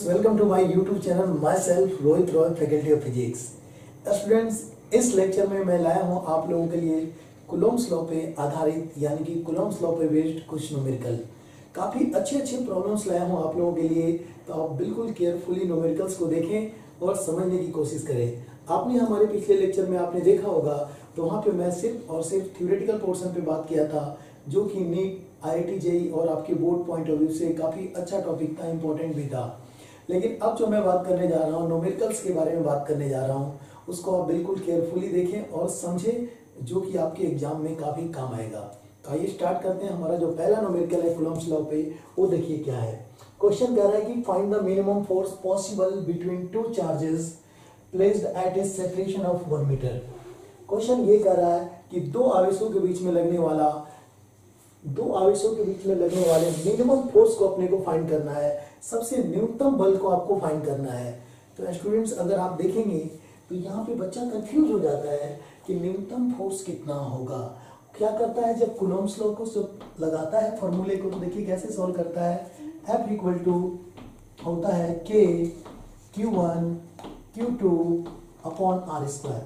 Welcome to my YouTube channel my self Rohit Roy, faculty of physics. Students, इस lecture में मैं लाया हूं आप लोगों के लिए कूलॉम्स लॉ पे आधारित यानी कि कूलॉम्स लॉ पे बेस्ड कुछ न्यूमेरिकल काफ़ी अच्छे प्रॉब्लम्स लाया हूं आप लोगों के लिए। तो आप बिल्कुल केयरफुली न्यूमेरिकल्स को देखें और समझने की कोशिश करें। आपने हमारे पिछले लेक्चर में आपने देखा होगा तो वहाँ पे मैं सिर्फ और सिर्फ थ्योरेटिकल पोर्शन पे बात किया था, जो कि नीट, IIT JEE और आपके बोर्ड पॉइंट ऑफ व्यू से काफ़ी अच्छा टॉपिक था, इंपॉर्टेंट भी था। लेकिन अब जो मैं बात करने जा रहा हूँ, न्यूमेरिकल्स के बारे में बात करने जा रहा हूँ, उसको आप बिल्कुल केयरफुली देखें और समझें, जो कि आपके एग्जाम में काफ़ी काम आएगा। तो आइए स्टार्ट करते हैं। हमारा जो पहला न्यूमेरिकल है कूलॉम्स लॉ पे, वो देखिए क्या है। क्वेश्चन कह रहा है कि find the minimum force possible between two charges placed at a separation of 1 metre. Question ये कह रहा है कि दो आवेशों के बीच में लगने वाले मिनिमम फोर्स को अपने को फाइंड करना है, सबसे न्यूनतम बल को आपको फाइंड करना है। तो स्टूडेंट्स, अगर आप देखेंगे तो यहाँ पे बच्चा कंफ्यूज हो जाता है कि न्यूनतम फोर्स कितना होगा। क्या करता है, जब कूलॉम्स लॉ को लगाता है फॉर्मूले को, तो देखिए कैसे सॉल्व करता है। F इक्वल टू होता है K Q1 Q2 upon R square.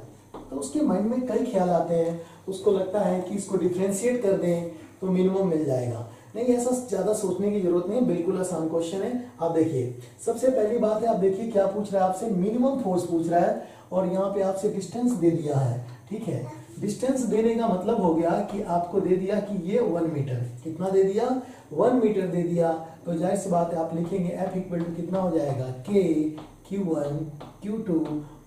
तो उसके माइंड में कई ख्याल आते हैं, उसको लगता है कि इसको डिफ्रेंशिएट कर दें तो मिनिमम मिल जाएगा। नहीं, ऐसा ज्यादा सोचने की जरूरत नहीं है, बिल्कुल आसान क्वेश्चन है। आप देखिए, सबसे पहली बात है, आप देखिए क्या पूछ रहा है आपसे, मिनिमम फोर्स पूछ रहा है और यहाँ पे आपसे डिस्टेंस दे दिया है। ठीक है, डिस्टेंस देने का मतलब हो गया कि आपको दे दिया कि ये 1 मीटर, कितना दे दिया, 1 मीटर दे दिया। तो जाहिर सी बात है आप लिखेंगे F इक्वल टू कितना हो जाएगा, K Q1 Q2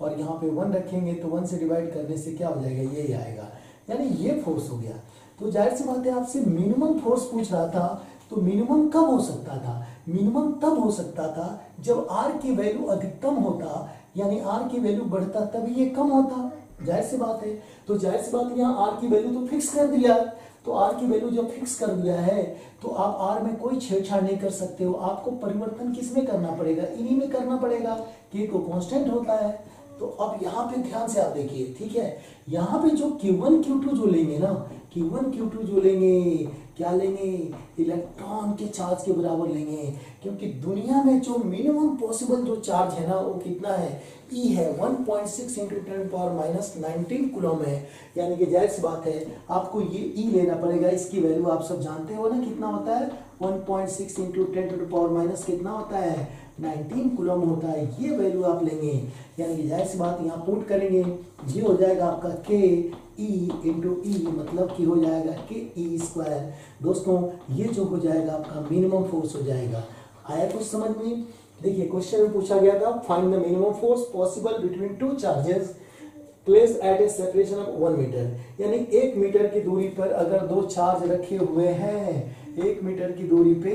और यहाँ पे 1 रखेंगे तो 1 से डिवाइड करने से क्या हो जाएगा, ये आएगा, यानी ये फोर्स हो गया। तो जाहिर सी बात है आपसे मिनिमम फोर्स पूछ रहा था, तो मिनिमम कब हो सकता था, मिनिमम तब हो सकता था जब R की वैल्यू अधिकतम होता, यानी R की वैल्यू बढ़ता तभी ये कम होता। जाहिर सी बात है। तो जाहिर सी बात है, यहाँ R की वैल्यू तो फिक्स कर दिया, तो R की वैल्यू जब फिक्स कर दिया है तो आप R में कोई छेड़छाड़ नहीं कर सकते हो। आपको परिवर्तन किस में करना पड़ेगा, इन्हीं में करना पड़ेगा, K तो कांस्टेंट होता है। तो अब यहाँ पे ध्यान से आप देखिए, ठीक है, यहाँ पे जो Q1 Q2 जो लेंगे ना, Q1 Q2 जो लेंगे, क्या लेंगे, इलेक्ट्रॉन के चार्ज के बराबर लेंगे, क्योंकि दुनिया में जो मिनिमम पॉसिबल जो चार्ज है ना, वो कितना है, E है, 1.6 × 10⁻⁹ कूलम है। यानी कि जाहिर सी बात है आपको ये E लेना पड़ेगा। इसकी वैल्यू आप सब जानते हो ना, कितना होता है, 1.6 × 10⁻⁻ कितना होता है, 19 कूलम होता है। ये वैल्यू आप लेंगे, यानी कि जाहिर सी बात यहाँ पुट करेंगे, ये हो जाएगा आपका K E × E, मतलब कि हो जाएगा KE²। दोस्तों, ये जो हो जाएगा आपका मिनिमम फोर्स हो जाएगा। आया कुछ समझ में? देखिए, क्वेश्चन में पूछा गया था find the minimum force possible between two charges place at a separation of 1 metre. यानी 1 मीटर की दूरी पर अगर दो चार्ज रखे हुए हैं, 1 मीटर की दूरी पे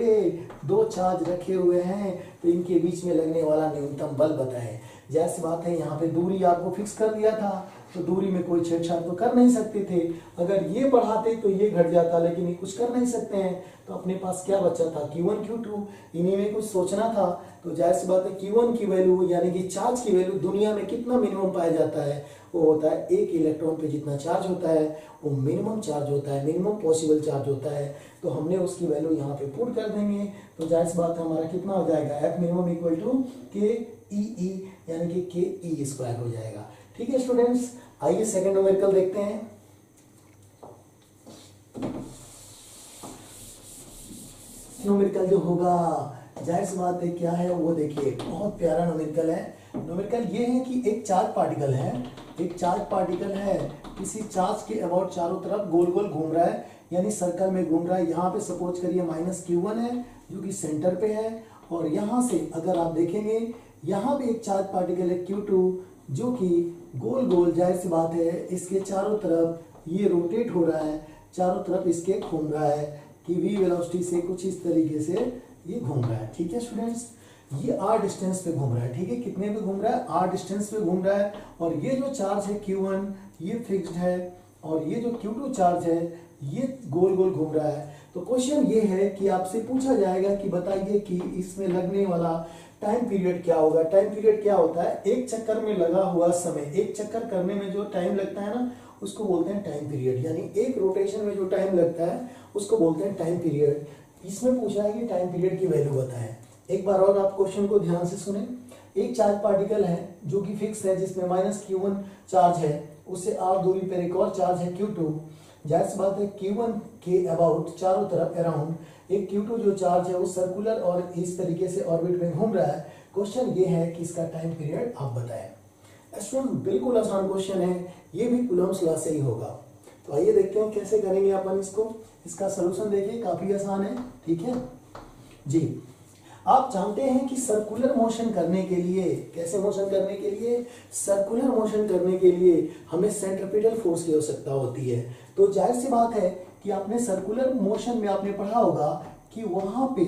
2 चार्ज रखे हुए हैं, तो इनके बीच में लगने वाला न्यूनतम बल बताएं। जैसी बात है, यहाँ पे दूरी आपको फिक्स कर दिया था, तो दूरी में कोई छेड़छाड़ तो कर नहीं सकते थे। अगर ये बढ़ाते तो ये घट जाता, लेकिन ये कुछ कर नहीं सकते हैं। तो अपने पास क्या बचा था, Q1 Q2, इन्हीं में कुछ सोचना था। तो जाहिर सी बात है Q1 की वैल्यू यानी कि चार्ज की वैल्यू दुनिया में कितना मिनिमम पाया जाता है, वो होता है 1 इलेक्ट्रॉन पे जितना चार्ज होता है वो मिनिमम चार्ज होता है, मिनिमम पॉसिबल चार्ज होता है। तो हमने उसकी वैल्यू यहाँ पे पुट कर देंगे। तो जाहिर सी बात है हमारा कितना हो जाएगा, F minimum equal to KEE यानी कि KE² हो जाएगा। ठीक है स्टूडेंट्स, आइए सेकंड न्यूमेरिकल देखते हैं। न्यूमेरिकल जो होगा, जाहिर सी बात है क्या है, वो देखिए बहुत प्यारा न्यूमेरिकल है। न्यूमेरिकल ये है कि एक चार्ज पार्टिकल है, किसी चार्ज के अबाउट चारों तरफ गोल गोल घूम रहा है, यानी सर्कल में घूम रहा है। यहाँ पे सपोज करिए -Q1 है जो कि सेंटर पे है, और यहाँ से अगर आप देखेंगे यहाँ भी एक चार्ज पार्टिकल है Q2 जो कि गोल गोल, जाहिर सी बात है, इसके चारों तरफ ये रोटेट हो रहा है, चारों तरफ इसके घूम रहा है कि v वेलोसिटी से कुछ इस तरीके से ये घूम रहा है। ठीक है स्टूडेंट्स, ये r डिस्टेंस पे घूम रहा है। ठीक है, कितने पे घूम रहा है, r डिस्टेंस पे घूम रहा है। और ये जो चार्ज है Q1 ये फिक्स्ड है, और ये जो Q2 चार्ज है ये गोल गोल घूम रहा है। तो क्वेश्चन ये है कि आपसे पूछा जाएगा कि बताइए कि इसमें लगने वाला टाइम पीरियड क्या होगा? टाइम पीरियड क्या होता है? एक चक्कर में लगा हुआ समय, एक चक्कर करने में जो टाइम लगता है ना, उसको बोलते हैं टाइम पीरियड। यानी एक रोटेशन में जो टाइम लगता है उसको बोलते हैं टाइम पीरियड। इसमें पूछा है कि टाइम पीरियड की वैल्यू बताएं। एक बार और आप क्वेश्चन को ध्यान से सुने। एक चार्ज पार्टिकल है जो कि फिक्स है, जिसमें -q1 चार्ज है, उससे r दूरी पर एक और चार्ज है q2। जाहिर सी बात है q1 के अबाउट, चारों तरफ अराउंड एक q2 जो चार्ज है वो सर्कुलर और इस तरीके से ऑर्बिट में घूम रहा है। क्वेश्चन ये है कि इसका टाइम पीरियड आप बताएं। स्टूडेंट बिल्कुल आसान क्वेश्चन है, ये भी कूलम्ब्स लॉ से ही होगा। तो आइए देखते हैं कैसे करेंगे अपन इसको। इसका सलूशन देखिए, काफी आसान है, ठीक है जी। आप जानते हैं कि सर्कुलर मोशन करने के लिए, कैसे मोशन करने के लिए, सर्कुलर मोशन करने के लिए हमें सेंट्रीपिटल फोर्स की आवश्यकता होती है। तो जाहिर सी बात है कि आपने सर्कुलर मोशन में आपने पढ़ा होगा कि वहां पे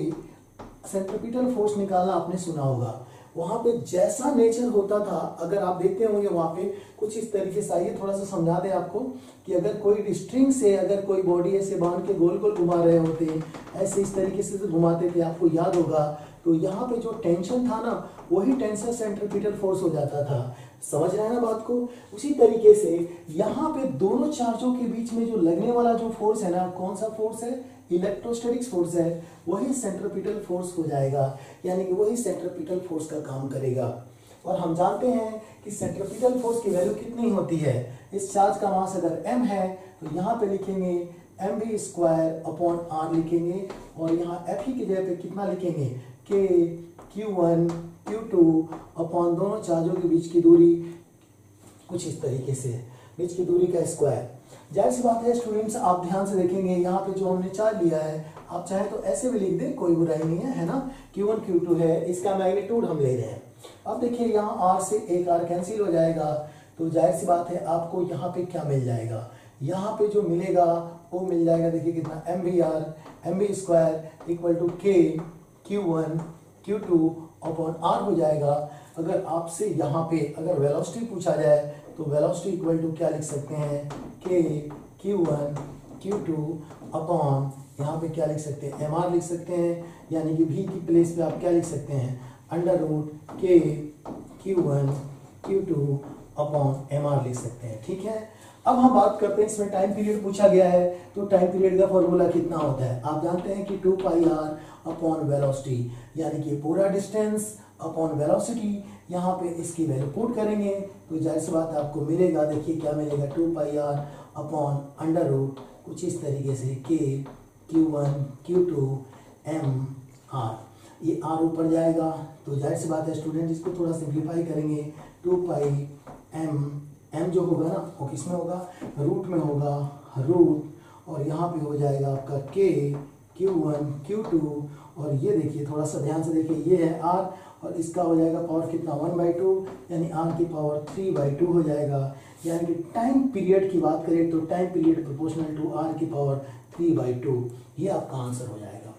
सेंट्रीपिटल फोर्स निकालना आपने सुना होगा। वहां पे जैसा नेचर होता था, अगर आप देखते होंगे वहां पे कुछ इस तरीके से, आइए थोड़ा सा समझा दें आपको कि अगर कोई स्ट्रिंग से अगर कोई बॉडी ऐसे बांध के गोल गोल घुमा रहे होते, ऐसे इस तरीके से घुमाते थे, आपको याद होगा, तो यहाँ पे जो टेंशन था ना, वही टेंशन सेंट्रीपिटल फोर्स हो जाता था। समझ रहे हैं ना बात को? उसी तरीके से यहाँ पे दोनों चार्जों के बीच में जो लगने वाला जो फोर्स है ना, कौन सा फोर्स है? इलेक्ट्रोस्टैटिक्स फोर्स है, वही सेंट्रीपिटल फोर्स हो जाएगा, यानी कि वही सेंट्रीपिटल फोर्स का काम करेगा। और हम जानते हैं कि सेंट्रीपिटल फोर्स की वैल्यू कितनी होती है? इस चार्ज का मास अगर m है तो यहाँ पे लिखेंगे mv² लिखेंगे, और यहाँ f ही की जगह पे कितना लिखेंगे? k q1 q2 अपॉन दोनों चार्जों के बीच की दूरी, कुछ इस तरीके से, बीच की दूरी का स्क्वायर। जाहिर सी बात है स्टूडेंट्स, आप ध्यान से देखेंगे यहाँ पे जो हमने चार्ज लिया है, आप चाहे तो ऐसे भी लिख दें, कोई बुराई नहीं है ना। q1 q2 है, इसका मैग्नीट्यूड हम ले रहे हैं। अब देखिए यहाँ r से एक r कैंसिल हो जाएगा, तो जाहिर सी बात है आपको यहाँ पे क्या मिल जाएगा? यहाँ पे जो मिलेगा वो मिल जाएगा, देखिए कितना, mv² equal to k q1 q2 upon r हो जाएगा। अगर आपसे यहाँ पे अगर वेलोसिटी पूछा जाए तो वेलोसिटी इक्वल टू क्या लिख सकते हैं? k q1 q2 अपॉन यहाँ पे क्या लिख सकते हैं? mr लिख सकते हैं, यानी कि v की प्लेस पे आप क्या लिख सकते हैं? √k q1 q2 upon mr लिख सकते हैं, ठीक है। अब हम बात करते हैं, इसमें टाइम पीरियड पूछा गया है, तो टाइम पीरियड का फॉर्मूला कितना होता है? आप जानते हैं कि 2πr अपॉन वेलोसिटी, यानी कि पूरा डिस्टेंस अपॉन वेलोसिटी। यहाँ पे इसकी वैल्यू पुट करेंगे तो जाहिर सी बात आपको मिलेगा, देखिए क्या मिलेगा, 2πr अपॉन √ कुछ इस तरीके से k q1 q2 mr। ये r ऊपर जाएगा तो जाहिर सी बात है स्टूडेंट, इसको थोड़ा सिंप्लीफाई करेंगे, 2π m जो होगा ना वो किसमें होगा? रूट में होगा, रूट, और यहाँ पे हो जाएगा आपका k q1 q2, और ये देखिए थोड़ा सा ध्यान से देखिए, ये है r, और इसका हो जाएगा पावर कितना? 1/2, यानी r की पावर 3/2 हो जाएगा। यानी कि टाइम पीरियड की बात करें तो time period proportional to r की पावर 3/2, ये आपका आंसर हो जाएगा।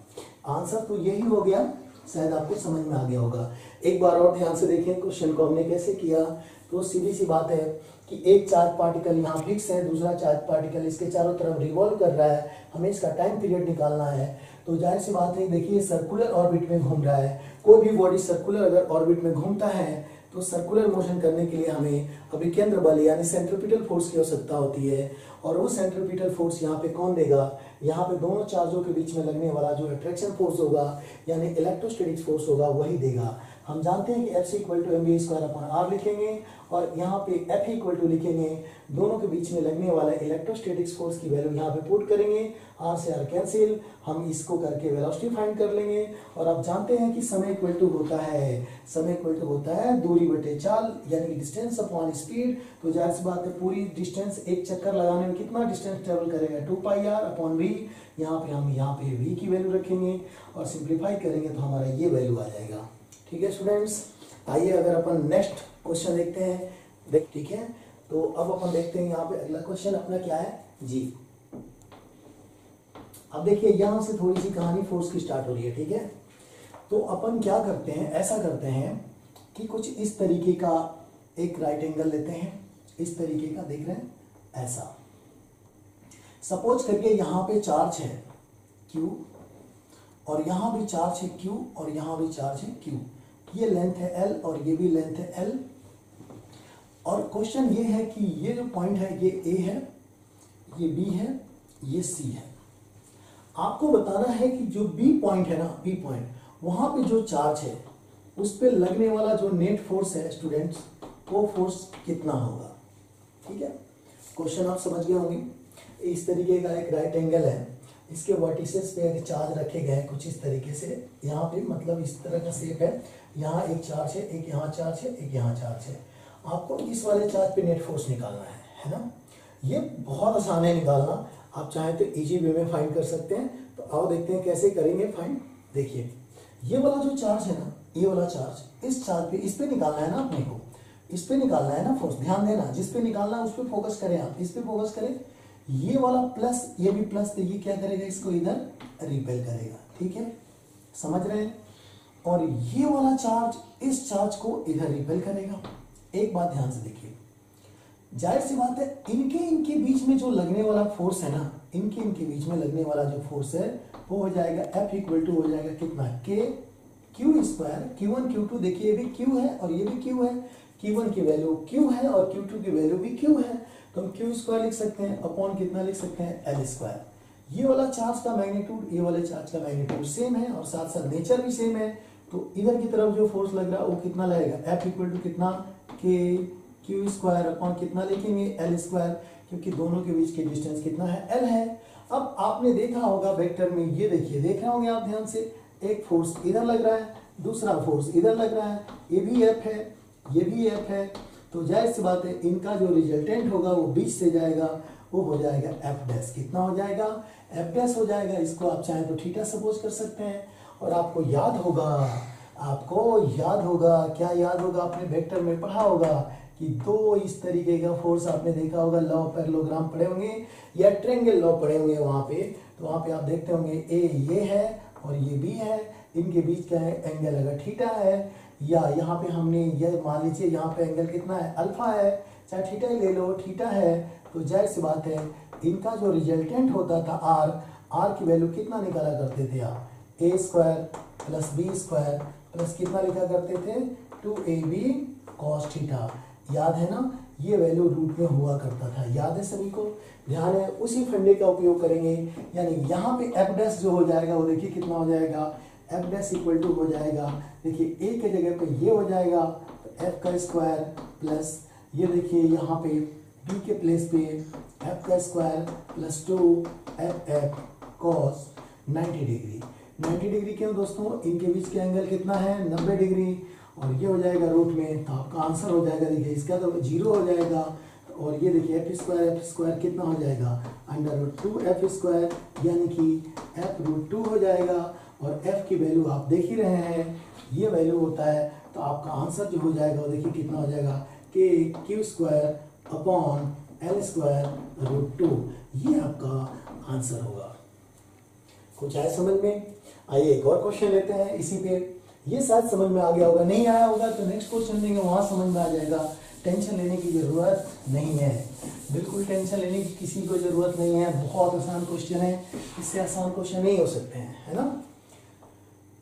आंसर तो यही हो गया, शायद आपको समझ में आ गया होगा। एक बार और ध्यान से देखें क्वेश्चन को हमने कैसे किया। तो सीधी सी बात है कि एक चार्ज पार्टिकल यहाँ फिक्स है, दूसरा चार्ज पार्टिकल इसके चारों तरफ रिवॉल्व कर रहा है, हमें इसका टाइम पीरियड निकालना है। तो जाहिर सी बात है, देखिए सर्कुलर ऑर्बिट में घूम रहा है, कोई भी बॉडी सर्कुलर अगर ऑर्बिट में घूमता है तो सर्कुलर मोशन करने के लिए हमें अभिकेंद्र बल यानी सेंट्रीपिटल फोर्स की आवश्यकता होती है। और वो सेंट्रीपिटल फोर्स यहाँ पे कौन देगा? यहाँ पे दोनों चार्जों के बीच में लगने वाला जो अट्रैक्शन फोर्स होगा यानी इलेक्ट्रोस्टैटिक फोर्स होगा, वही देगा। हम जानते हैं कि F इक्वल टू mv²/r लिखेंगे, और यहाँ पे F इक्वल टू लिखेंगे, दोनों के बीच में लगने वाला इलेक्ट्रोस्टैटिक्स फोर्स की वैल्यू यहाँ पे पुट करेंगे, r से r कैंसिल, हम इसको करके वेलोसिटी फाइंड कर लेंगे। और आप जानते हैं कि समय इक्वल टू होता है, समय इक्वल टू होता है दूरी बटे चाल, यानी डिस्टेंस अपॉन स्पीड। तो जाहिर सी बात है पूरी डिस्टेंस एक चक्कर लगाने में कितना डिस्टेंस ट्रेवल करेगा? 2πr upon v। यहाँ पे हम यहाँ पे v की वैल्यू रखेंगे और सिंप्लीफाई करेंगे तो हमारा ये वैल्यू आ जाएगा। ठीक है स्टूडेंट्स, आइए अगर अपन नेक्स्ट क्वेश्चन देखते हैं। ठीक है, तो अब अपन देखते हैं यहाँ पे अगला क्वेश्चन अपना क्या है जी। अब देखिए यहाँ से थोड़ी सी कहानी फोर्स की स्टार्ट हो रही है। ठीक है, तो अपन क्या करते हैं, ऐसा करते हैं कि कुछ इस तरीके का एक राइट एंगल लेते हैं, इस तरीके का, देख रहे हैं ऐसा। सपोज करिए यहाँ पे चार्ज है Q, और यहाँ भी चार्ज है Q, और यहाँ भी चार्ज है Q। ये लेंथ है L और ये भी लेंथ है L। और क्वेश्चन ये है कि ये जो पॉइंट है ये A है, ये B है, ये C है। आपको बताना है कि जो B पॉइंट है ना, B पॉइंट, वहां पे जो चार्ज है उस पे लगने वाला जो नेट फोर्स है स्टूडेंट्स, वो फोर्स कितना होगा। ठीक है, क्वेश्चन आप समझ गए होंगे। इस तरीके का एक राइट एंगल है, इसके वर्टिसेस पे एक चार्ज रखे गए हैं कुछ इस तरीके से, यहाँ पे मतलब इस तरह का शेप है, यहाँ एक चार्ज है, एक यहाँ चार्ज है, एक यहाँ चार्ज है। आपको इस वाले चार्ज पे नेट फोर्स निकालना है ना। ये बहुत आसान है निकालना, आप चाहें तो इजी वे में फाइंड कर सकते हैं। तो आओ देखते हैं कैसे करेंगे फाइंड। देखिए ये वाला जो चार्ज है ना, ये वाला चार्ज, इस चार्ज पे, इस पे निकालना है ना अपने को, इस पे निकालना है ना फोर्स। ध्यान देना, जिस पे निकालना है उस पे फोकस करें आप, इस पे फोकस करें। ये वाला प्लस, ये भी प्लस, तो ये क्या करेगा, इसको इधर रिपेल करेगा। ठीक है, समझ रहे हैं। और ये वाला चार्ज इस चार्ज को इधर रिपेल करेगा। एक बात ध्यान से देखिए, जाहिर सी बात है इनके बीच में जो लगने वाला फोर्स है ना, इनके बीच में लगने वाला जो फोर्स है वो हो जाएगा F इक्वल टू हो जाएगा कितना, K Q square, Q1 Q2। देखिए ये भी Q है और ये भी Q है, Q1 की वैल्यू Q है और Q2 की वैल्यू भी Q है, तो हम Q स्क्वायर लिख सकते हैं अपॉन कितना लिख सकते हैं, L स्क्वायर। ये वाला चार्ज का मैग्नीट्यूड, ये वाले चार्ज का मैग्नीट्यूड सेम है और साथ साथ नेचर भी सेम है। तो इधर की तरफ जो फोर्स लग रहा है वो कितना लगेगा, F इक्वल टू कितना, K Q स्क्वायर अपॉन कितना लिखेंगे, L स्क्वायर, क्योंकि दोनों के बीच की डिस्टेंस कितना है, L है। अब आपने देखा होगा वेक्टर में, ये देखिए, देख रहे होंगे आप ध्यान से, एक फोर्स इधर लग रहा है, दूसरा फोर्स इधर लग रहा है, ये भी F है, ये भी F है। तो जाहिर सी बात है इनका जो रिजल्टेंट होगा वो बीच से जाएगा, वो हो जाएगा F डैश। कितना हो जाएगा, F डैश हो जाएगा। इसको आप चाहें तो थीटा सपोज कर सकते हैं। और आपको याद होगा, क्या याद होगा, आपने वेक्टर में पढ़ा होगा कि दो इस तरीके का फोर्स आपने देखा होगा, लॉ ऑफ पैरेललोग्राम पढ़े होंगे या ट्रायंगल लॉ पढ़े होंगे वहां पे। तो वहां पे आप देखते होंगे ए ये है और ये बी है, इनके बीच का एंगल अगर थीटा है, या यहाँ पे हमने ये मान लीजिए यहाँ पे एंगल कितना है, अल्फा है, चाहे थीटा ही ले लो, थीटा है। तो जाहिर सी बात है इनका जो रिजल्टेंट होता था आर की वैल्यू कितना निकाला करते थे आप, A square plus B square plus कितना लिखा करते थे, 2ab cos थीटा। याद है ना, ये वैल्यू रूट में हुआ करता था, याद है सभी को, ध्यान है। उसी फंडे का उपयोग करेंगे, यानी यहाँ पे एफ डैश जो हो जाएगा वो देखिए कितना हो जाएगा, एफ डैश इक्वल टू हो जाएगा, देखिए ए के जगह पे ये हो जाएगा तो एफ का स्क्वायर प्लस ये देखिए यहाँ पे बी के प्लेस पे एफ का square plus 2 cos 90 degree. 90 degree क्यों दोस्तों, इनके बीच के एंगल कितना है, 90 डिग्री, और ये हो जाएगा रूट में, तो आपका आंसर हो जाएगा, देखिए इसका तो 0 हो जाएगा। और ये देखिए एफ स्क्वायर कितना हो जाएगा, √2f स्क्वायर, यानी कि f√2 हो जाएगा। और f की वैल्यू आप देख ही रहे हैं, ये वैल्यू होता है, तो आपका आंसर जो हो जाएगा वो देखिए कितना हो जाएगा, k Q square upon L square √2, ये आपका आंसर होगा। कुछ आया समझ में? आइए एक और क्वेश्चन लेते हैं इसी पे, ये शायद समझ में आ गया होगा, नहीं आया होगा तो नेक्स्ट क्वेश्चन देंगे वहां समझ में आ जाएगा। टेंशन लेने की जरूरत नहीं है, बिल्कुल टेंशन लेने की किसी को जरूरत नहीं है, बहुत आसान क्वेश्चन है, इससे आसान क्वेश्चन नहीं हो सकते हैं, है ना।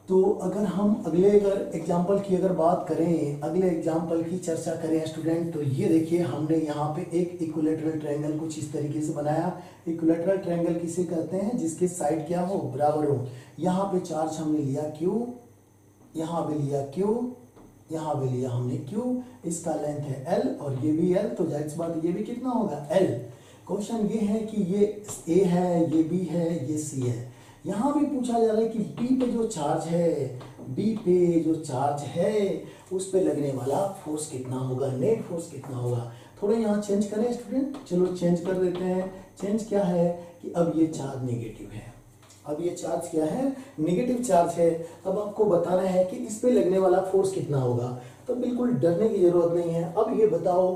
तो अगर हम अगले एग्जाम्पल की अगर बात करें, अगले एग्जाम्पल की चर्चा करें स्टूडेंट, तो ये देखिए हमने यहाँ पे एक इक्विलैटरल ट्रायंगल कुछ इस तरीके से बनाया। इक्विलैटरल ट्रायंगल किसे कहते हैं, जिसके साइड क्या हो, बराबर हो। यहाँ पे चार्ज हमने लिया Q, यहाँ भी लिया Q, यहाँ भी लिया हमने Q, इसका लेंथ है L और ये भी L, तो जाहिर सी बात ये भी कितना होगा, L। क्वेश्चन ये है कि ये A है, ये B है, ये C है। यहाँ भी पूछा जा रहा है कि B पे जो चार्ज है, B पे जो चार्ज है उस पे लगने वाला फोर्स कितना होगा, नेट फोर्स कितना होगा। थोड़ा यहाँ चेंज करें स्टूडेंट, चलो चेंज कर देते हैं। चेंज क्या है कि अब ये चार्ज नेगेटिव है, अब ये चार्ज क्या है, नेगेटिव चार्ज है। अब आपको बताना है कि इस पे लगने वाला फोर्स कितना होगा, तो बिल्कुल डरने की जरूरत नहीं है। अब ये बताओ,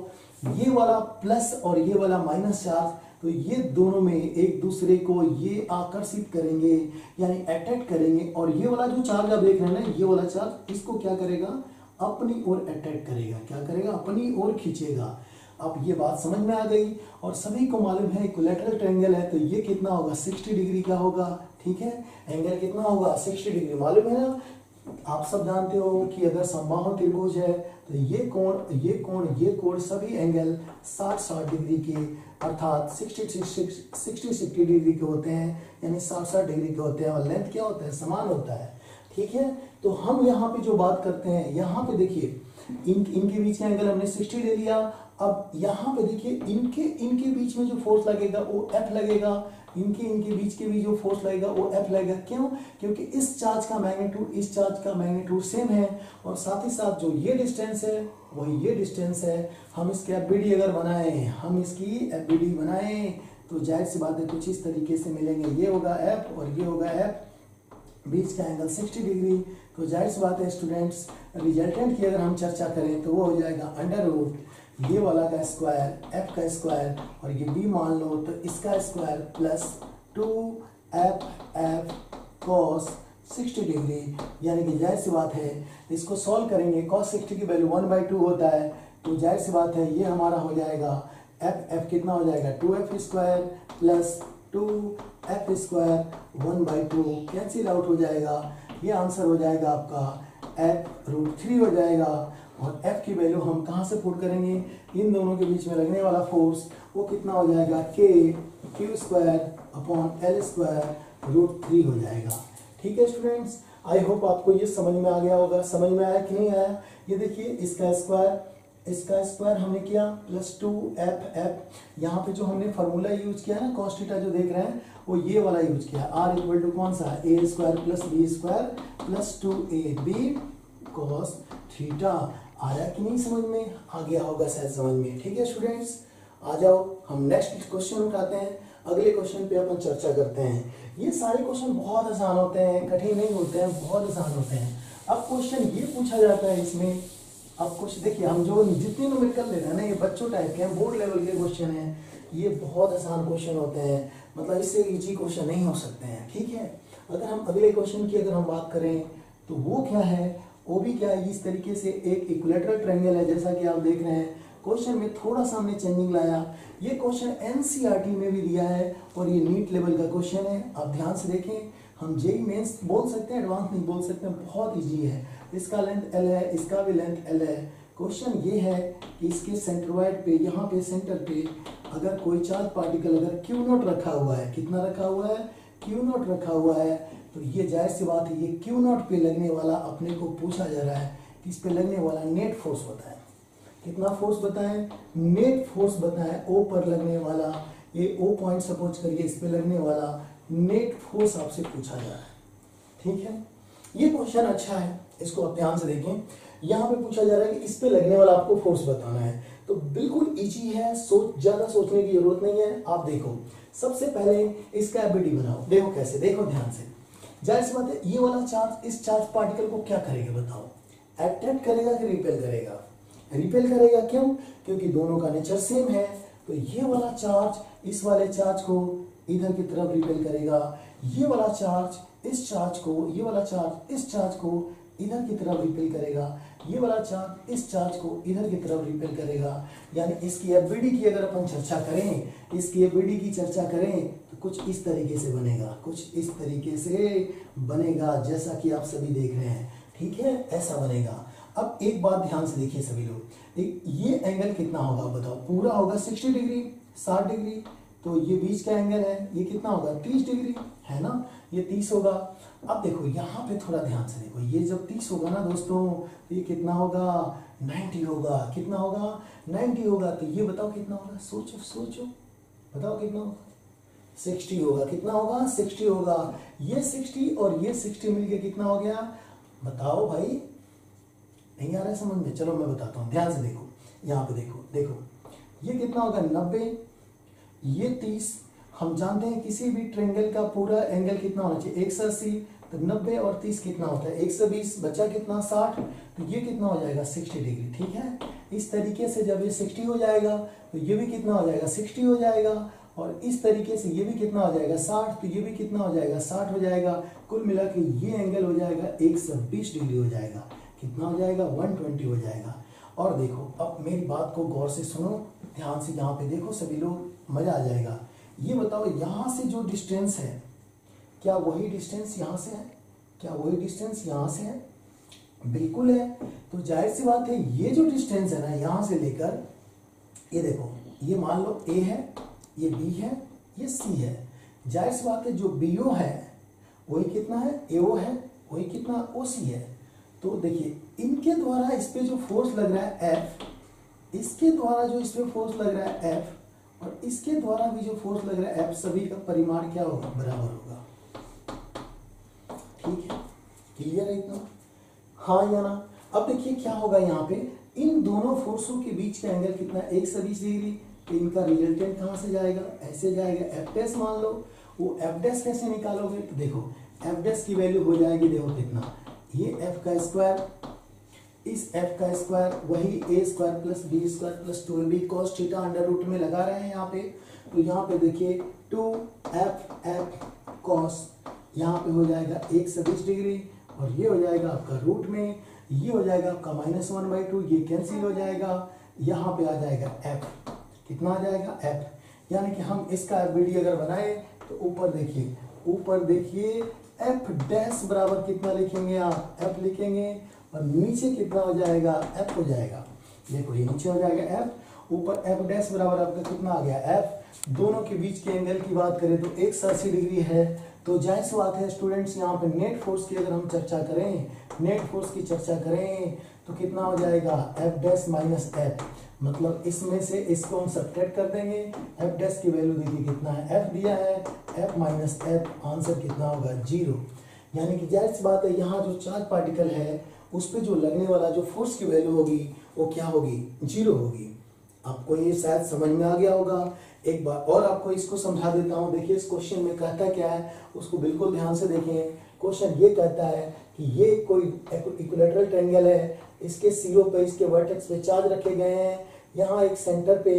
ये वाला प्लस और ये वाला माइनस चार्ज, तो ये दोनों में एक दूसरे को ये आकर्षित करेंगे, यानी अट्रैक्ट करेंगे। और ये वाला जो चार्ज आप देख रहे हैं ना, ये वाला चार्ज इसको क्या करेगा, अपनी ओर अट्रैक्ट करेगा, क्या करेगा, अपनी ओर खींचेगा। अब ये बात समझ में आ गई, और सभी को मालूम है इक्विलैटरल ट्रायंगल है तो ये कितना होगा, 60 डिग्री का होगा। ठीक है, एंगल कितना होगा, 60 डिग्री, मालूम है ना। आप सब जानते हो कि अगर समबाहु त्रिभुज है तो ये कोण सभी एंगल 60 डिग्री के अर्थात 60 डिग्री के होते हैं, यानी 60 डिग्री के होते हैं, और लेंथ क्या होता है, समान होता है। ठीक है, तो हम यहाँ पे जो बात करते हैं, यहाँ पे देखिए इनके बीच का एंगल हमने 60 ले लिया। अब यहाँ पे देखिए इनके बीच में जो फोर्स लगेगा वो F लगेगा, इनके बीच के भी जो फोर्स लगेगा वो F लगेगा। क्यों? क्योंकि इस चार्ज का मैग्नीट्यूड सेम है, और साथ ही साथ जो ये डिस्टेंस है वही ये डिस्टेंस है। हम इसकी FBD अगर बनाएं तो जाहिर सी बात है कुछ इस तरीके से मिलेंगे, ये होगा F और ये होगा F, बीच का एंगल 60 डिग्री। तो जाहिर सी बात है स्टूडेंट्स, रिजल्टेंट की अगर हम चर्चा करें तो वो हो जाएगा अंडर रूट ये वाला का स्क्वायर F का स्क्वायर, और ये B मान लो तो इसका square plus 2FF cos 60 degree. यानी कि जाहिर सी बात है इसको सॉल्व करेंगे, cos 60 की वैल्यू 1/2 होता है, तो जाहिर सी बात है ये हमारा हो जाएगा F कितना हो जाएगा 2F square plus 2F square 1/2 cancel out हो जाएगा। ये आंसर हो जाएगा आपका F√3 हो जाएगा। और F की वैल्यू हम कहाँ से पुट करेंगे, इन दोनों के बीच में लगने वाला फोर्स वो कितना हो जाएगा Q² अपॉन L² √3 हो जाएगा। ठीक है स्टूडेंट्स, आई होप आपको ये समझ में आ गया होगा। समझ में आया कि नहीं आया? ये देखिए इसका स्क्वायर हमने किया प्लस 2FF। यहाँ पे जो हमने फार्मूला यूज किया है ना cos थीटा जो देख रहे हैं वो ये वाला यूज किया, R इक्वल टू कौन सा, A² plus B² plus 2AB cos theta. आया कि नहीं समझ में? आ गया होगा शायद समझ में। ठीक है स्टूडेंट्स, आ जाओ हम नेक्स्ट क्वेश्चन उठाते हैं। अगले क्वेश्चन पे अपन चर्चा करते हैं। ये सारे क्वेश्चन बहुत आसान होते हैं, कठिन नहीं होते हैं, बहुत आसान होते हैं। अब क्वेश्चन ये पूछा जाता है इसमें, अब कुछ देखिए हम जो जितने न्यूमेरिकल ले रहे हैं ना ये बच्चों टाइप के हैं, बोर्ड लेवल के क्वेश्चन हैं, ये बहुत आसान क्वेश्चन होते हैं, मतलब इससे इजी क्वेश्चन नहीं हो सकते हैं। ठीक है, अगर हम अगले क्वेश्चन की अगर हम बात करें तो वो क्या है, वो भी क्या है, इस तरीके से एक इक्विलेटरल ट्रायंगल है जैसा कि आप देख रहे हैं। क्वेश्चन में थोड़ा सा हमने चेंजिंग लाया। ये क्वेश्चन NCERT में भी दिया है और ये नीट लेवल का क्वेश्चन है। आप ध्यान से देखें, हम जेई मेंस बोल सकते हैं, एडवांस नहीं बोल सकते हैं, बहुत इजी है। इसका लेंथ L है, इसका भी लेंथ L है। क्वेश्चन ये है कि इसके सेंट्रोइड पे, यहाँ पे सेंटर पे अगर कोई चार्ज पार्टिकल अगर Q0 रखा हुआ है, कितना रखा हुआ है, Q0 रखा हुआ है, तो ये जाहिर सी बात है ये Q0 पे लगने वाला अपने को पूछा जा रहा है कि इस पे लगने वाला नेट फोर्स बताएं। कितना फोर्स बताएं, नेट फोर्स बताएं। O पर लगने वाला, ये O पॉइंट सपोज करिए, इस पे लगने वाला नेट फोर्स आपसे पूछा जा रहा है। ठीक है, ये क्वेश्चन अच्छा है, इसको आप ध्यान से देखें। यहाँ पे पूछा जा रहा है कि इस पे लगने वाला आपको फोर्स बताना है, तो बिल्कुल इजी है, ज्यादा सोचने की जरूरत नहीं है। आप देखो सबसे पहले इसका FBD बनाओ, देखो कैसे, देखो ध्यान से। जाहिर सी बात है ये वाला चार्ज इस चार्ज पार्टिकल को क्या करेगा बताओ, अट्रैक्ट करेगा कि रिपेल करेगा? रिपेल करेगा। क्यों? क्योंकि दोनों का नेचर सेम है। तो ये वाला चार्ज इस वाले चार्ज को इधर की तरफ रिपेल करेगा, ये वाला चार्ज इस चार्ज को, ये वाला चार्ज इस चार्ज को इधर की तरफ रिपेल करेगा, ये वाला चार्ज इस चार्ज को इधर की तरफ रिपेल करेगा। यानी इसकी FBD की अगर अपन चर्चा करें, इसकी FBD की चर्चा करें तो कुछ इस तरीके से बनेगा, कुछ इस तरीके से बनेगा जैसा कि आप सभी देख रहे हैं। ठीक है, ऐसा बनेगा। अब एक बात ध्यान से देखिए सभी लोग, ये एंगल कितना होगा बताओ, पूरा होगा 60 डिग्री 60 डिग्री, तो ये बीच का एंगल है, ये कितना होगा 30 डिग्री है ना, ये 30 होगा। अब देखो यहाँ पे थोड़ा ध्यान से देखो, ये जब 30 होगा ना दोस्तों तो ये कितना होगा 90 होगा। कितना होगा 90 होगा। तो ये बताओ कितना होगा, सोचो सोचो बताओ कितना होगा, 60 होगा। कितना होगा 60 होगा। ये 60 और ये 60 मिलके कितना हो गया बताओ भाई, नहीं आ रहा है समझ में? चलो मैं बताता हूँ, ध्यान से देखो। यहाँ पे देखो, देखो ये कितना होगा 90, ये 30। हम जानते हैं किसी भी ट्रायंगल का पूरा एंगल कितना होना चाहिए 180, तो 90 और 30 कितना होता है 120, बचा कितना 60, तो ये कितना हो जाएगा 60 डिग्री। ठीक है, इस तरीके से जब ये 60 हो जाएगा तो ये भी कितना हो जाएगा 60 हो जाएगा, और इस तरीके से ये भी कितना हो जाएगा 60, तो ये भी कितना हो जाएगा 60 हो जाएगा। कुल मिला के ये एंगल हो जाएगा 120 डिग्री हो जाएगा। कितना हो जाएगा 120 हो जाएगा। और देखो अब मेरी बात को गौर से सुनो, ध्यान से यहाँ पे देखो सभी लोग, मजा आ जाएगा। ये बताओ यहाँ से जो डिस्टेंस है क्या वही डिस्टेंस यहाँ से है, क्या वही डिस्टेंस यहाँ से है? बिल्कुल है। तो जाहिर सी बात है ये जो डिस्टेंस है ना यहाँ से लेकर, ये देखो, ये मान लो ए है, ये बी है, ये सी है। जाहिर सी बात है जो बी ओ है वही कितना है, ए ओ है, वही कितना ओ सी है। तो देखिए इनके द्वारा इस पे जो फोर्स लग रहा है एफ, इसके द्वारा जो इस पे फोर्स लग रहा है एफ, और इसके द्वारा भी जो फोर्स लग रहा है एफ, सभी का परिमाण क्या होगा, बराबर होगा। ठीक है, क्लियर है इतना? हाँ या ना? अब देखिए क्या होगा यहाँ पे, इन दोनों फोर्सों के बीच का एंगल कितना है, 120 डिग्री। तो इनका रिजल्टेंट कहाँ से जाएगा, ऐसे जाएगा, एफ डैश मान लो। वो एफ डैश कैसे निकालोगे, तो देखो एफ डैश की वैल्यू हो जाएगी, देखो कितना, ये एफ का स्क्वायर, इस एफ का स्क्वायर, वही A square plus B square plus 2ab cos theta under root में लगा रहे हैं यहाँ पे। तो यहाँ पे देखिए 2f cos, यहाँ पे हो जाएगा 120 डिग्री, और ये हो जाएगा आपका रूट में, ये हो जाएगा आपका -1/2, ये कैंसिल हो जाएगा, यहाँ पे आ जाएगा f, कितना आ जाएगा f। यानी कि हम इसका एफबीडी अगर बनाए तो ऊपर देखिए एफ डैश बराबर कितना लिखेंगे आप, एफ लिखेंगे, और नीचे कितना हो जाएगा, एफ हो जाएगा। देखो ये नीचे हो जाएगा एफ, ऊपर एफ डैश बराबर आपका कितना आ गया, एफ। दोनों के बीच के एंगल की बात करें तो 180 डिग्री है। तो जाहिर सी बात है स्टूडेंट्स, यहाँ पे नेट फोर्स की अगर हम चर्चा करें, नेट फोर्स की चर्चा करें तो कितना हो जाएगा, एफ डैश माइनस एफ, मतलब इसमें से इसको हम सब्ट्रैक्ट कर देंगे। एफ डैश की वैल्यू देखिए कितना है, एफ दिया है, एफ माइनस एफ, आंसर कितना होगा, 0। यानी कि जाहिर सी बात है यहाँ जो चार्ज पार्टिकल है उस पर जो लगने वाला जो फोर्स की वैल्यू होगी वो क्या होगी, 0 होगी। आपको ये शायद समझ में आ गया होगा। एक बार और आपको इसको समझा देता हूँ। देखिए इस क्वेश्चन में कहता क्या है, उसको बिल्कुल ध्यान से देखें। क्वेश्चन ये कहता है कि ये कोई इक्विलैटरल ट्रायंगल है, इसके सिरों पे, इसके वर्टेक्स पे चार्ज रखे गए हैं। यहाँ एक सेंटर पे,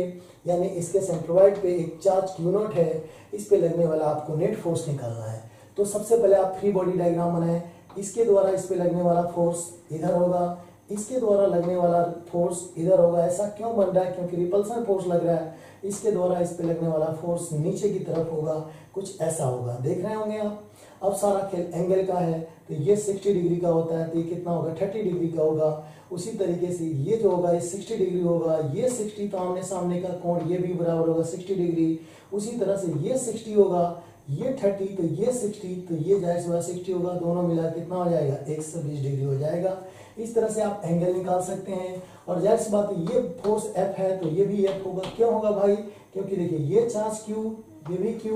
यानी इसके सेंट्रोइड पे एक चार्ज Q0 है, इस पे लगने वाला आपको नेट फोर्स निकालना है। तो सबसे पहले आप फ्री बॉडी डायग्राम बनाएं। इसके द्वारा इस पे लगने वाला फोर्स इधर होगा, इसके द्वारा लगने वाला फोर्स इधर होगा। ऐसा क्यों बन रहा है, क्योंकि रिपल्सन फोर्स लग रहा है। इसके द्वारा इस पे लगने वाला फोर्स नीचे की तरफ होगा, कुछ ऐसा होगा, देख रहे होंगे आप। अब सारा खेल एंगल का है, तो ये 60 डिग्री का होता है, तो ये कितना होगा, 30 डिग्री का होगा। उसी तरीके से ये जो होगा ये 60 डिग्री होगा, ये 60 तो आमने सामने का कोण, ये भी बराबर होगा 60 डिग्री। उसी तरह से ये 60 होगा, ये 30, तो ये 60, तो ये जाहिर सी बात 60 होगा, दोनों मिला कितना हो जाएगा, 120 डिग्री हो जाएगा। इस तरह से आप एंगल निकाल सकते हैं। और जाहिर सी बात है ये फोर्स F है तो ये भी F होगा। क्यों होगा भाई, क्योंकि देखिए ये चार्ज Q, ये भी Q,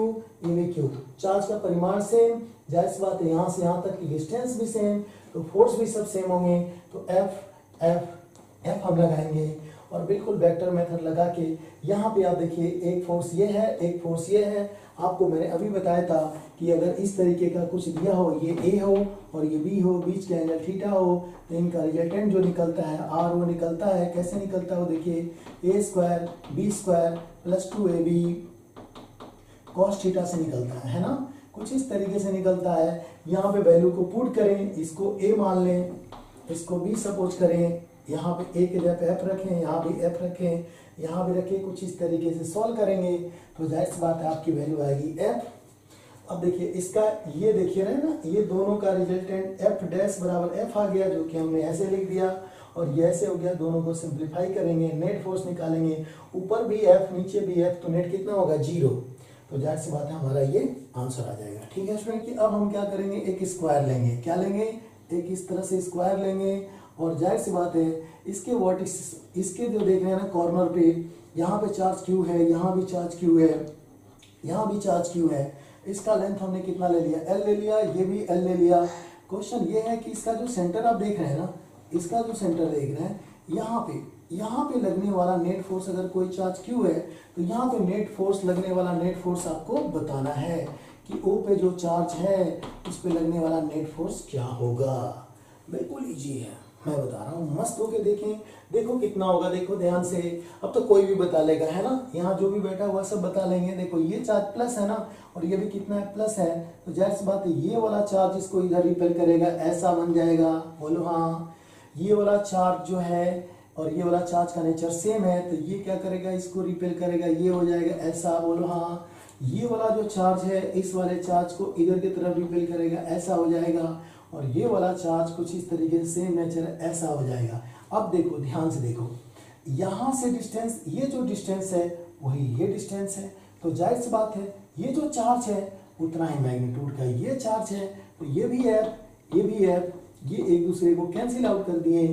ये भी Q, चार्ज का परिमाण सेम, जाहिर सी बात है यहाँ से यहाँ तक की डिस्टेंस भी सेम, तो फोर्स भी सब सेम होंगे। तो F हम लगाएंगे और बिल्कुल वेक्टर मेथड लगा के यहाँ पे आप देखिए एक फोर्स ये है, एक फोर्स ये है। आपको मैंने अभी बताया था कि अगर इस तरीके का कुछ दिया हो, ये A हो और ये B हो, बीच का एंगल थीटा हो, तो इनका रिजल्टेंट जो निकलता है R वो निकलता है। कैसे निकलता है वो देखिए, A square B square plus 2AB cos theta से निकलता है ना, कुछ इस तरीके से निकलता है। यहाँ पे वैल्यू को पुट करें, इसको A मान लें, इसको B सपोज करें, यहाँ पे A के जगह F रखें, यहाँ भी F रखें, यहाँ भी रखें, कुछ इस तरीके से सॉल्व करेंगे तो जाहिर सी बात है आपकी वैल्यू आएगी F। अब देखिए इसका ये देखिए रहे ना, ये दोनों का रिजल्टेंट F डैश बराबर F आ गया, जो कि हमने ऐसे लिख दिया, और ये ऐसे हो गया। दोनों को सिंप्लीफाई करेंगे, नेट फोर्स निकालेंगे, ऊपर भी F नीचे भी F, तो नेट कितना होगा, 0। तो जाहिर सी बात है हमारा ये आंसर आ जाएगा। ठीक है स्टूडेंट, कि अब हम क्या करेंगे, एक स्क्वायर लेंगे। क्या लेंगे, एक इस तरह से स्क्वायर लेंगे, और जाहिर सी बात है इसके वर्टिक्स, इसके जो देख रहे हैं ना कॉर्नर पे, यहाँ पे चार्ज Q है, यहाँ भी चार्ज Q है, यहाँ भी चार्ज Q है। इसका लेंथ हमने कितना ले लिया, L ले लिया, ये भी L ले लिया। क्वेश्चन ये है कि इसका जो सेंटर आप देख रहे हैं ना, इसका जो सेंटर देख रहे हैं, यहाँ पे लगने वाला नेट फोर्स, अगर कोई चार्ज Q है तो यहाँ पे नेट फोर्स, लगने वाला नेट फोर्स आपको बताना है कि O पे जो चार्ज है उस पे लगने वाला नेट फोर्स क्या होगा। बिल्कुल इजी है, मैं बता रहा हूँ, मस्त होके देखें। देखो कितना होगा, देखो ध्यान से। अब तो कोई भी बता लेगा, है ना, यहाँ जो भी बैठा हुआ सब बता लेंगे। देखो ये चार्ज प्लस है ना, और ये भी कितना है, प्लस है, तो जाहिर सी बात है ये वाला चार्ज इसको इधर रिपेल करेगा, ऐसा बन जाएगा, बोलो हाँ। ये वाला चार्ज जो है और ये वाला चार्ज का नेचर सेम है, तो ये क्या करेगा, इसको रिपेल करेगा, ये हो जाएगा ऐसा, बोलो हाँ। ये वाला जो चार्ज है इस वाले चार्ज को इधर की तरफ रिपेल करेगा, ऐसा हो जाएगा। और ये वाला चार्ज कुछ इस तरीके से सेम नेचर ऐसा हो जाएगा। अब देखो, ध्यान से देखो, यहाँ से डिस्टेंस, ये जो डिस्टेंस है वही ये डिस्टेंस है, तो जाहिर सी बात है ये जो चार्ज है उतना ही मैग्नीट्यूड का ये चार्ज है, तो ये भी है, ये भी है, ये एक दूसरे को कैंसिल आउट कर दिए।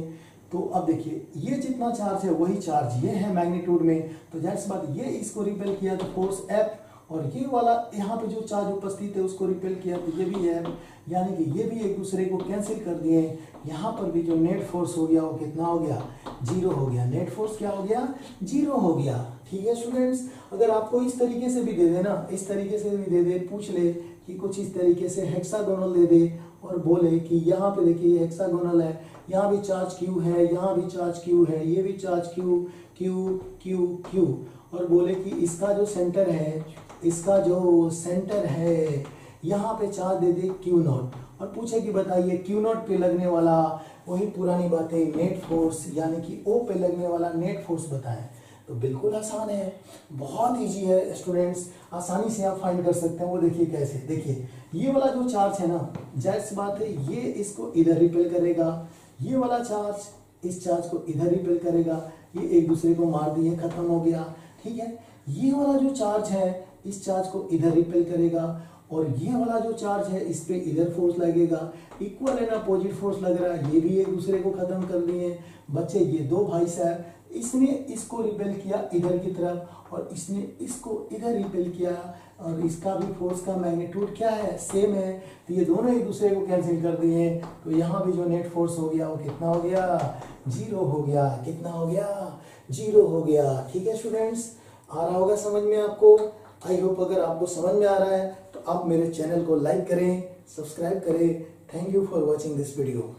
तो अब देखिए ये जितना चार्ज है वही चार्ज ये है मैग्नीट्यूड में, तो जाहिर सी बात ये इसको रिपेल किया तो फोर्स F, और ये वाला यहाँ पे जो चार्ज उपस्थित है उसको रिपेल किया तो ये भी है, यानी कि ये भी एक दूसरे को कैंसिल कर दिए। यहाँ पर भी जो नेट फोर्स हो गया वो कितना हो गया, 0 हो गया। नेट फोर्स क्या हो गया, 0 हो गया। ठीक है स्टूडेंट्स, अगर आपको इस तरीके से भी दे दे ना, इस तरीके से भी दे दे, पूछ ले कि कुछ इस तरीके से हेक्सागोनल दे दे और बोले कि यहाँ पे देखिए ये हेक्सागोनल है, यहाँ भी चार्ज Q है, यहाँ भी चार्ज Q है, ये भी charge Q Q Q Q, और बोले कि इसका जो सेंटर है, इसका जो सेंटर है यहाँ पे चार्ज दे दे Q0, और पूछे कि बताइए Q0 पे लगने वाला, वही पुरानी बातें, नेट फोर्स यानी कि O पे लगने वाला नेट फोर्स बताएं। तो बिल्कुल आसान है, बहुत इजी है स्टूडेंट्स, आसानी से आप फाइंड कर सकते हैं। वो देखिए कैसे, देखिए ये वाला जो चार्ज है ना, जाहिर सी बात है ये इसको इधर रिपेल करेगा, ये वाला चार्ज इस चार्ज को इधर रिपेल करेगा, ये एक दूसरे को मार दिए, खत्म हो गया। ठीक है, ये वाला जो चार्ज है इस चार्ज को इधर रिपेल करेगा, और ये वाला जो चार्ज है इस पे इधर फोर्स लगेगा, इक्वल एंड अपोजिट फोर्स लग रहा है, ये भी एक दूसरे को खत्म कर दिए। बच्चे ये दो भाई साहब, इसने इसको रिपेल किया इधर की तरफ और इसने इसको इधर रिपेल किया, और इसका भी फोर्स का मैग्नीट्यूड क्या है, सेम है, तो ये दोनों एक दूसरे को कैंसिल कर दिए। तो यहाँ भी जो नेट फोर्स हो गया वो कितना हो गया, 0 हो गया। कितना हो गया, 0 हो गया। ठीक है स्टूडेंट्स, आ रहा होगा समझ में आपको। आई होप अगर आपको समझ में आ रहा है तो आप मेरे चैनल को लाइक करें, सब्सक्राइब करें। Thank you for watching this video.